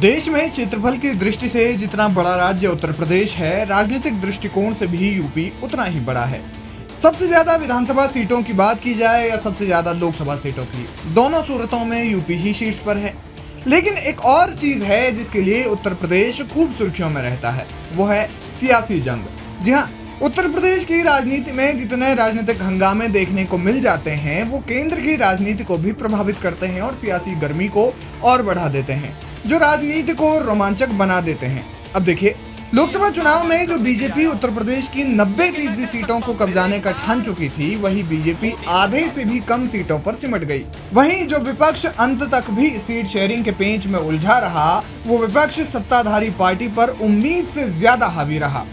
देश में क्षेत्रफल की दृष्टि से जितना बड़ा राज्य उत्तर प्रदेश है, राजनीतिक दृष्टिकोण से भी यूपी उतना ही बड़ा है। सबसे ज्यादा विधानसभा सीटों की बात की जाए या सबसे ज्यादा लोकसभा सीटों की, दोनों सूरतों में यूपी ही शीर्ष पर है। लेकिन एक और चीज है जिसके लिए उत्तर प्रदेश खूब सुर्खियों में रहता है, वो है सियासी जंग। जी हाँ, उत्तर प्रदेश की राजनीति में जितने राजनीतिक हंगामे देखने को मिल जाते हैं, वो केंद्र की राजनीति को भी प्रभावित करते हैं और सियासी गर्मी को और बढ़ा देते हैं, जो राजनीति को रोमांचक बना देते हैं। अब देखिए, लोकसभा चुनाव में जो बीजेपी उत्तर प्रदेश की 90% सीटों को कब्जाने का ठान चुकी थी, वही बीजेपी आधे से भी कम सीटों पर सिमट गई। वहीं जो विपक्ष अंत तक भी सीट शेयरिंग के पेंच में उलझा रहा, वो विपक्ष सत्ताधारी पार्टी पर उम्मीद से ज्यादा हावी रहा।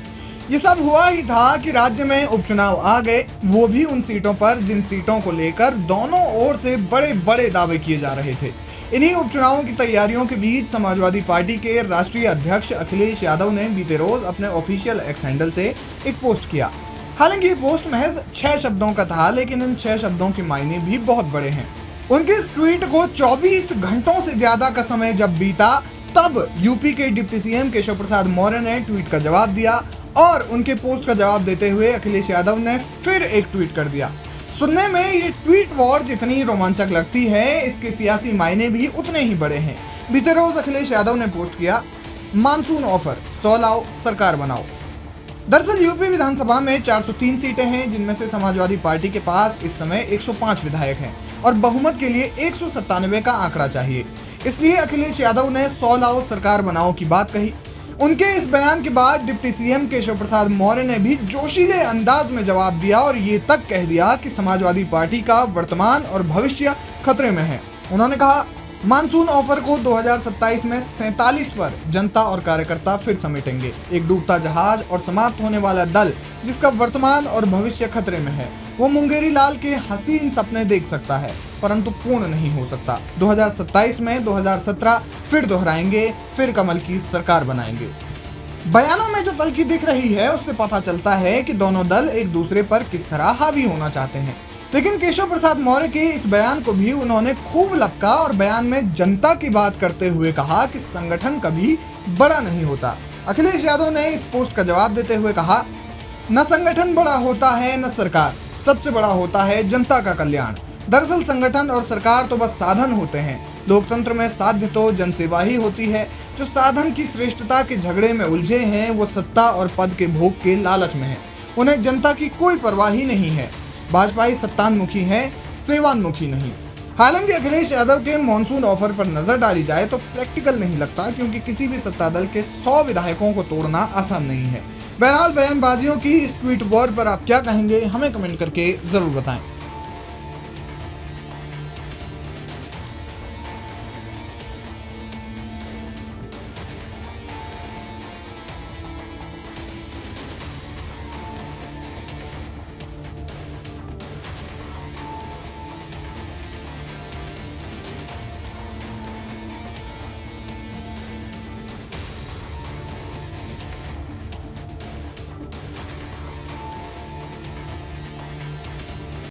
ये सब हुआ ही था कि राज्य में उपचुनाव आ गए, वो भी उन सीटों पर जिन सीटों को लेकर दोनों ओर से बड़े बड़े दावे किए जा रहे थे। इन्हीं उपचुनावों की तैयारियों के बीच समाजवादी पार्टी के राष्ट्रीय अध्यक्ष अखिलेश यादव ने बीते रोज अपने ऑफिशियल एक्स हैंडल से एक पोस्ट किया। हालांकि ये पोस्ट महज 6 शब्दों का था, लेकिन इन 6 शब्दों के मायने भी बहुत बड़े हैं। उनके इस ट्वीट को 24 घंटों से ज्यादा का समय जब बीता, तब यूपी के डिप्टी सीएम केशव प्रसाद मौर्य ने ट्वीट का जवाब दिया और उनके पोस्ट का जवाब देते हुए अखिलेश यादव ने फिर एक ट्वीट कर दिया। सुनने में ये ट्वीट वॉर जितनी रोमांचक लगती है, इसके सियासी मायने भी उतने ही बड़े हैं। बीते रोज अखिलेश यादव ने पोस्ट किया, मानसून ऑफर 100 लाओ, सरकार बनाओ। दरअसल यूपी विधानसभा में 403 सीटें हैं, जिनमें से समाजवादी पार्टी के पास इस समय 105 विधायक हैं और बहुमत के लिए 197 का आंकड़ा चाहिए। इसलिए अखिलेश यादव ने 100 लाओ, सरकार बनाओ की बात कही। उनके इस बयान के बाद डिप्टी सीएम केशव प्रसाद मौर्य ने भी जोशीले अंदाज में जवाब दिया और ये तक कह दिया कि समाजवादी पार्टी का वर्तमान और भविष्य खतरे में है। उन्होंने कहा, मानसून ऑफर को 2027 में 47 पर जनता और कार्यकर्ता फिर समेटेंगे। एक डूबता जहाज और समाप्त होने वाला दल जिसका वर्तमान और भविष्य खतरे में है, वो मुंगेरी लाल के हसीन सपने देख सकता है, परंतु पूर्ण नहीं हो सकता। 2027 में 2017 फिर दोहराएंगे, फिर कमल की सरकार बनाएंगे। बयानों में जो तल्खी दिख रही है, उससे पता चलता है कि दोनों दल एक दूसरे पर किस तरह हावी होना चाहते हैं। लेकिन केशव प्रसाद मौर्य के इस बयान को भी उन्होंने खूब लपका और बयान में जनता की बात करते हुए कहा कि संगठन कभी बड़ा नहीं होता। अखिलेश यादव ने इस पोस्ट का जवाब देते हुए कहा, न संगठन बड़ा होता है न सरकार, सबसे बड़ा होता है जनता का कल्याण। दरअसल संगठन और सरकार तो बस साधन होते हैं। लोकतंत्र में साध्य तो जनसेवा ही होती है। जो साधन की श्रेष्ठता के झगड़े में उलझे हैं, वो सत्ता और पद के भोग के लालच में हैं। उन्हें जनता की कोई परवाह ही नहीं है। भाजपाई सत्तान्मुखी है, सेवान्मुखी नहीं। हालांकि अखिलेश यादव के मॉनसून ऑफर पर नजर डाली जाए तो प्रैक्टिकल नहीं लगता, क्योंकि किसी भी सत्ता दल के 100 विधायकों को तोड़ना आसान नहीं है। बहरहाल बयानबाजियों की इस ट्वीट वॉर पर आप क्या कहेंगे, हमें कमेंट करके जरूर बताएं।